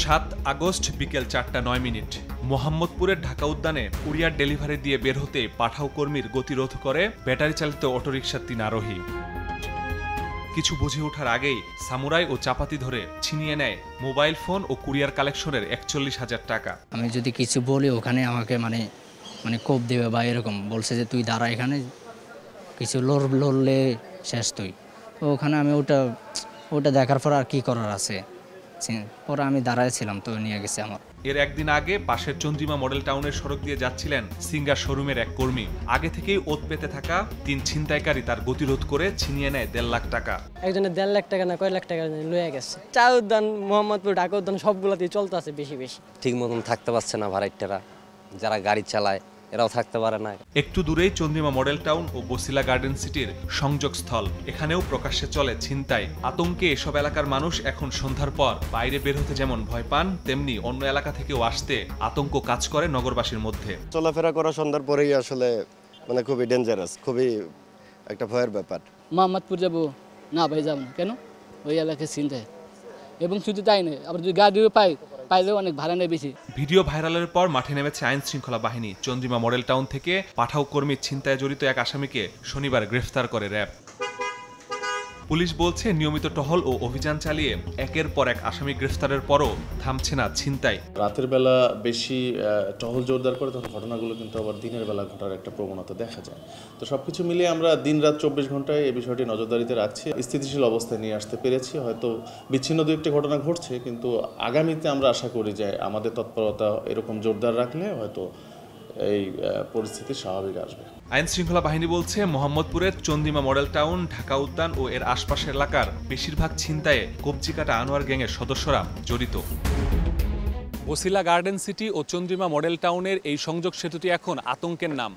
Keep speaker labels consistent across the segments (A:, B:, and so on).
A: 7 August বিকেল 4:09। মোহাম্মদপুরের ঢাকা উদ্যানে কুরিয়ার ডেলিভারি দিয়ে বের হতে পাঠাও কর্মীর গতিরোধ করে ব্যাটারি চালিত অটোরিকশার 3 আরোহী। কিছু বুঝে ওঠার আগেই সামুরাই ও চাপাতি ধরে ছিনিয়ে নেয় মোবাইল ফোন ও কুরিয়ার কালেকশনের 41,000 টাকা।
B: আমি যদি কিছু বলি ওখানে আমাকে মানে কোপ দেবে বা এরকম বলছে যে তুই দাঁড়া, এখানে কিছু লড়লে শেষ তুই। তো ওখানে আমি ওটা দেখার পর আর কি করার আছে, পরে আমি দাঁড়াইছিলাম, তো নিয়ে গেছে আমার।
A: এর একদিন আগে পাশের চন্দ্রিমা মডেল টাউনের সড়ক দিয়ে যাচ্ছিলেন সিঙ্গার শোরুমের এক কর্মী। আগে থেকেই ওত পেতে থাকা 3 ছিনতাইকারী তার গতিরোধ করে ছিনিয়ে নেয় 1.5 লাখ টাকা।
C: একজনের 1.5 লাখ টাকা না কয় লাখ টাকা লয়ে গেছে। চা উদ্যান, মোহাম্মদপুর, ঢাকা উদ্যান সবগুলোতেই চলতে আছে বেশি।
D: ঠিক মতন থাকতে পারছে না ভাড়াইটারা, যারা গাড়ি চালায় এরাও থাকতে পারে না।
A: একটু দূরেই চন্দ্রিমা মডেল টাউন ও বসিলা গার্ডেন সিটির সংযোগস্থল। এখানেও প্রকাশ্যে চলে ছিনতাই। আতঙ্কে এসব এলাকার মানুষ এখন সন্ধ্যার পর বাইরে বের হতে যেমন ভয় পান, তেমনি অন্য এলাকা থেকেও আসতে আতঙ্ক কাজ করে নগরবাসীর মধ্যে।
E: চলাফেরা করা সন্ধ্যার পরেই আসলে খুবই ডেঞ্জারাস, খুবই একটা ভয়ের ব্যাপার।
F: মোহাম্মদপুর যাবো না ভাই, যাব না। কেন? ওই এলাকায় ছিনতাই, এবং শুধু তাই নয়, আবার যদি গাড়িও পাইলেও অনেক ভাড়া নেয় বেশি।
A: ভিডিও ভাইরালের পর মাঠে নেমেছে আইন শৃঙ্খলা বাহিনী। চন্দ্রিমা মডেল টাউন থেকে পাঠাও কর্মীর ছিনতাইয়ে জড়িত এক আসামিকে শনিবার গ্রেফতার করে র্যাব। পুলিশ বলছে নিয়মিত টহল ও অভিযান চালিয়ে একের পর এক আসামি গ্রেফতারের পরও থামছে না ছিনতাই।
G: রাতের বেলা বেশি টহল জোরদার করে, তখন ঘটনাগুলো কিন্তু আবার দিনের বেলা ঘটার একটা প্রবণতা দেখা যায়। তো সবকিছু মিলিয়ে আমরা দিন রাত 24 ঘন্টায় এই বিষয়টি নজরদারিতে রাখছি, স্থিতিশীল অবস্থায় নিয়ে আসতে পেরেছি। হয়তো বিচ্ছিন্ন 2-1টি ঘটনা ঘটছে, কিন্তু আগামীতে আমরা আশা করি যে আমাদের তৎপরতা এরকম জোরদার রাখলে হয়তো এই পরিস্থিতি স্বাভাবিক আসবে।
A: আইন শৃঙ্খলা বাহিনী বলছে মোহাম্মদপুরের চন্দ্রিমা মডেল টাউন, ঢাকা উদ্যান ও এর আশপাশের এলাকার বেশিরভাগ ছিনতাইয়ে কবজিকাটা আনোয়ার গ্যাংয়ের সদস্যরা জড়িত। বসিলা গার্ডেন সিটি ও চন্দ্রিমা মডেল টাউনের এই সংযোগ সেতুটি এখন আতঙ্কের নাম।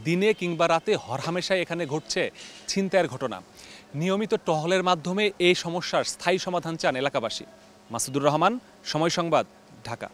A: দিনে কিংবা রাতে হরহামেশাই এখানে ঘটছে ছিনতাইয়ের ঘটনা। নিয়মিত টহলের মাধ্যমে এই সমস্যার স্থায়ী সমাধান চান এলাকাবাসী। মাসুদুর রহমান, সময় সংবাদ, ঢাকা।